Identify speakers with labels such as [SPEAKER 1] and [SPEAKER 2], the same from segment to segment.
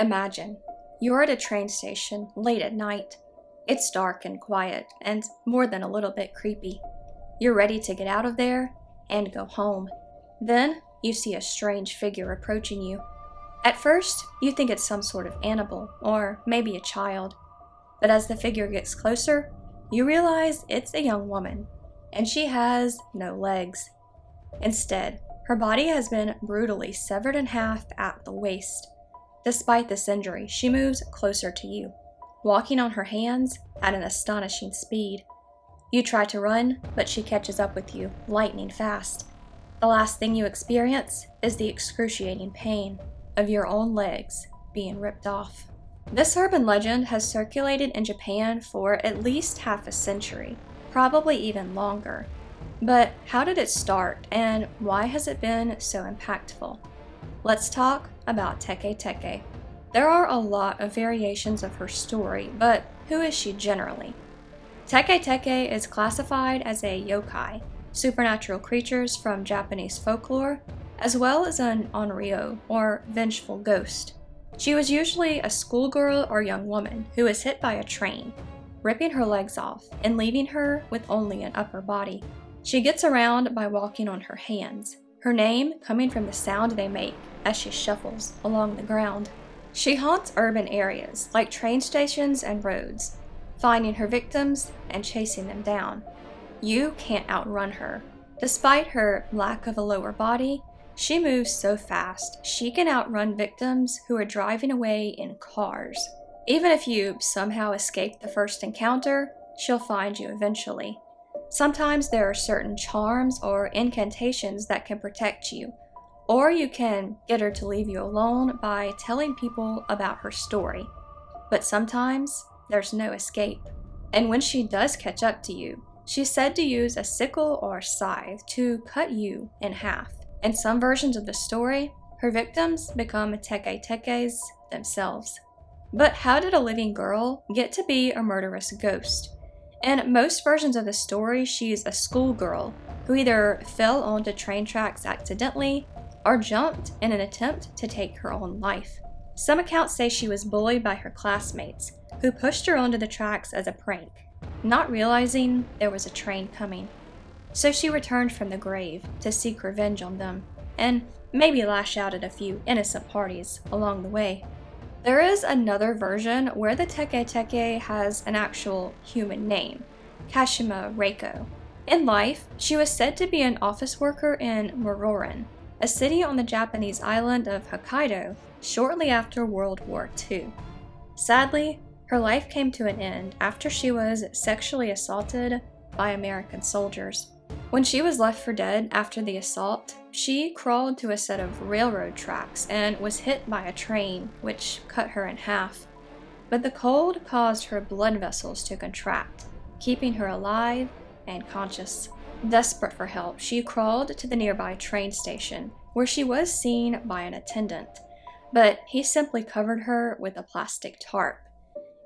[SPEAKER 1] Imagine, you're at a train station late at night. It's dark and quiet, and more than a little bit creepy. You're ready to get out of there and go home. Then, you see a strange figure approaching you. At first, you think it's some sort of animal, or maybe a child. But as the figure gets closer, you realize it's a young woman, and she has no legs. Instead, her body has been brutally severed in half at the waist. Despite this injury, she moves closer to you, walking on her hands at an astonishing speed. You try to run, but she catches up with you, lightning fast. The last thing you experience is the excruciating pain of your own legs being ripped off. This urban legend has circulated in Japan for at least half a century, probably even longer. But how did it start, and why has it been so impactful? Let's talk about Teke Teke. There are a lot of variations of her story, but who is she generally? Teke Teke is classified as a yokai, supernatural creatures from Japanese folklore, as well as an onryo, or vengeful ghost. She was usually a schoolgirl or young woman who was hit by a train, ripping her legs off and leaving her with only an upper body. She gets around by walking on her hands, her name coming from the sound they make as she shuffles along the ground. She haunts urban areas like train stations and roads, finding her victims and chasing them down. You can't outrun her. Despite her lack of a lower body, she moves so fast she can outrun victims who are driving away in cars. Even if you somehow escape the first encounter, she'll find you eventually. Sometimes there are certain charms or incantations that can protect you, or you can get her to leave you alone by telling people about her story. But sometimes there's no escape. And when she does catch up to you, she's said to use a sickle or scythe to cut you in half. In some versions of the story, her victims become Teke Tekes themselves. But how did a living girl get to be a murderous ghost? In most versions of the story, she's a schoolgirl who either fell onto train tracks accidentally or jumped in an attempt to take her own life. Some accounts say she was bullied by her classmates, who pushed her onto the tracks as a prank, not realizing there was a train coming. So she returned from the grave to seek revenge on them, and maybe lash out at a few innocent parties along the way. There is another version where the Teke Teke has an actual human name, Kashima Reiko. In life, she was said to be an office worker in Muroran, a city on the Japanese island of Hokkaido shortly after World War II. Sadly, her life came to an end after she was sexually assaulted by American soldiers. When she was left for dead after the assault, she crawled to a set of railroad tracks and was hit by a train, which cut her in half. But the cold caused her blood vessels to contract, keeping her alive and conscious. Desperate for help, she crawled to the nearby train station, where she was seen by an attendant, but he simply covered her with a plastic tarp.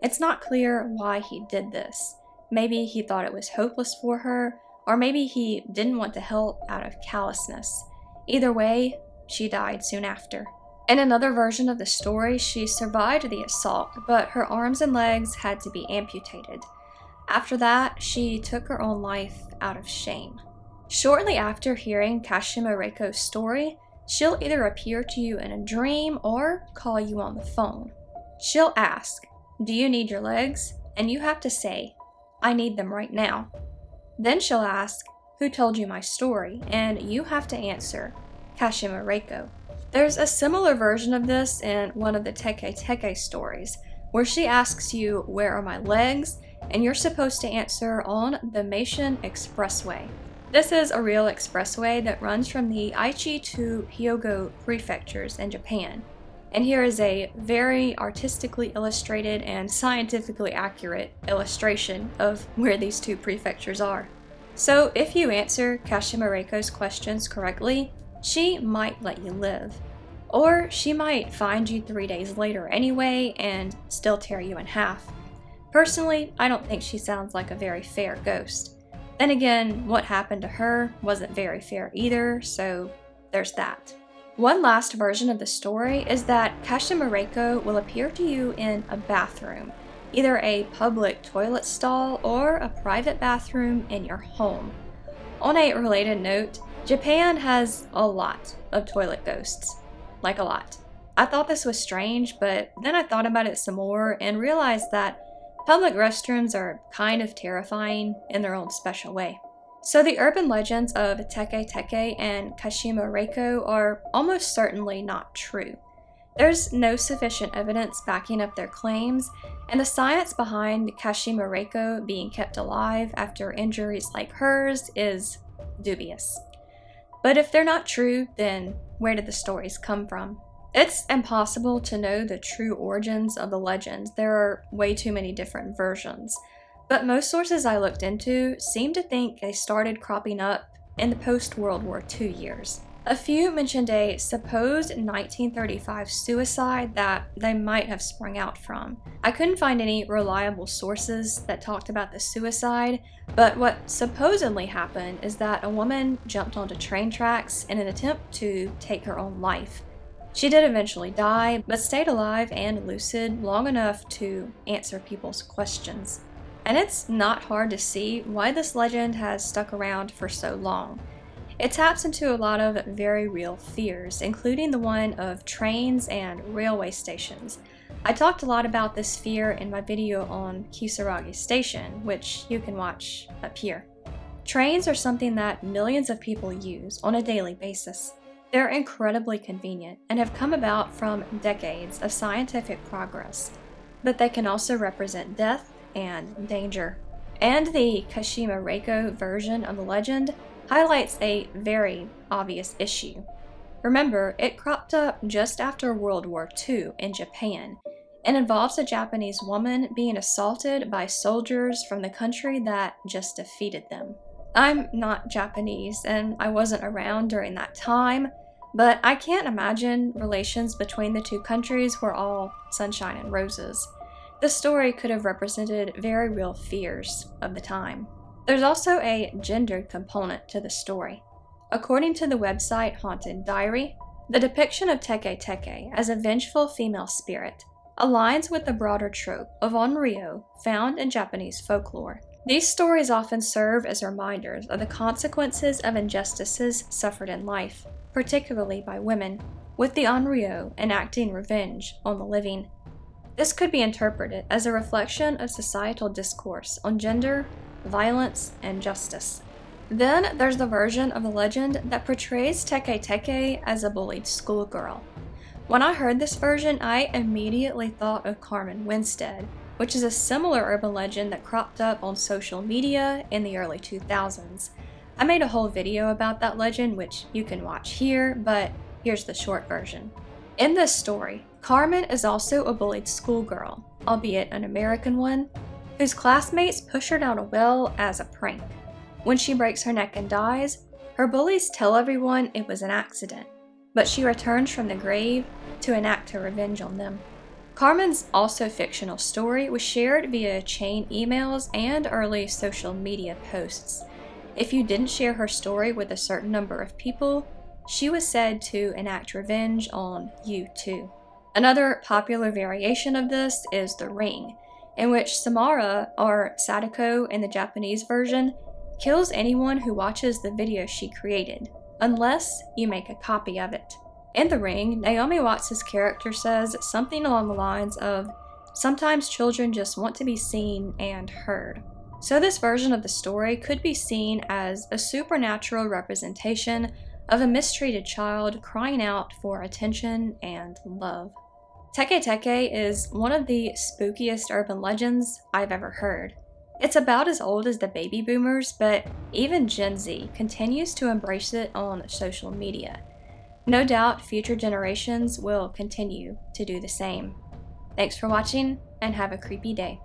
[SPEAKER 1] It's not clear why he did this. Maybe he thought it was hopeless for her, or maybe he didn't want to help out of callousness. Either way, she died soon after. In another version of the story, she survived the assault, but her arms and legs had to be amputated. After that, she took her own life out of shame. Shortly after hearing Kashima Reiko's story, she'll either appear to you in a dream or call you on the phone. She'll ask, "Do you need your legs?" And you have to say, "I need them right now." Then she'll ask, "Who told you my story?" And you have to answer, "Kashima Reiko." There's a similar version of this in one of the Teke Teke stories, where she asks you, "Where are my legs?" And you're supposed to answer, "On the Meishin Expressway." This is a real expressway that runs from the Aichi to Hyogo prefectures in Japan. And here is a very artistically illustrated and scientifically accurate illustration of where these two prefectures are. So if you answer Kashima Reiko's questions correctly, she might let you live. Or she might find you 3 days later anyway and still tear you in half. Personally, I don't think she sounds like a very fair ghost. Then again, what happened to her wasn't very fair either, so there's that. One last version of the story is that Kashimareko will appear to you in a bathroom, either a public toilet stall or a private bathroom in your home. On a related note, Japan has a lot of toilet ghosts. Like a lot. I thought this was strange, but then I thought about it some more and realized that public restrooms are kind of terrifying in their own special way. So the urban legends of Teke Teke and Kashima Reiko are almost certainly not true. There's no sufficient evidence backing up their claims, and the science behind Kashima Reiko being kept alive after injuries like hers is dubious. But if they're not true, then where did the stories come from? It's impossible to know the true origins of the legends. There are way too many different versions. But most sources I looked into seem to think they started cropping up in the post-World War II years. A few mentioned a supposed 1935 suicide that they might have sprung out from. I couldn't find any reliable sources that talked about the suicide, but what supposedly happened is that a woman jumped onto train tracks in an attempt to take her own life. She did eventually die, but stayed alive and lucid long enough to answer people's questions. And it's not hard to see why this legend has stuck around for so long. It taps into a lot of very real fears, including the one of trains and railway stations. I talked a lot about this fear in my video on Kisaragi Station, which you can watch up here. Trains are something that millions of people use on a daily basis. They're incredibly convenient and have come about from decades of scientific progress, but they can also represent death and danger. And the Kashima Reiko version of the legend highlights a very obvious issue. Remember, it cropped up just after World War II in Japan and involves a Japanese woman being assaulted by soldiers from the country that just defeated them. I'm not Japanese and I wasn't around during that time, but I can't imagine relations between the two countries were all sunshine and roses. The story could have represented very real fears of the time. There's also a gendered component to the story. According to the website Haunted Diary, the depiction of Teke Teke as a vengeful female spirit aligns with the broader trope of onryo found in Japanese folklore. These stories often serve as reminders of the consequences of injustices suffered in life, particularly by women, with the onryo enacting revenge on the living. This could be interpreted as a reflection of societal discourse on gender, violence, and justice. Then there's the version of the legend that portrays Teke Teke as a bullied schoolgirl. When I heard this version, I immediately thought of Carmen Winstead, which is a similar urban legend that cropped up on social media in the early 2000s. I made a whole video about that legend, which you can watch here, but here's the short version. In this story, Carmen is also a bullied schoolgirl, albeit an American one, whose classmates push her down a well as a prank. When she breaks her neck and dies, her bullies tell everyone it was an accident, but she returns from the grave to enact her revenge on them. Carmen's also fictional story was shared via chain emails and early social media posts. If you didn't share her story with a certain number of people, she was said to enact revenge on you too. Another popular variation of this is The Ring, in which Samara, or Sadako in the Japanese version, kills anyone who watches the video she created, unless you make a copy of it. In The Ring, Naomi Watts' character says something along the lines of, "Sometimes children just want to be seen and heard." So this version of the story could be seen as a supernatural representation of a mistreated child crying out for attention and love. Teke Teke is one of the spookiest urban legends I've ever heard. It's about as old as the baby boomers, but even Gen Z continues to embrace it on social media. No doubt future generations will continue to do the same. Thanks for watching, and have a creepy day.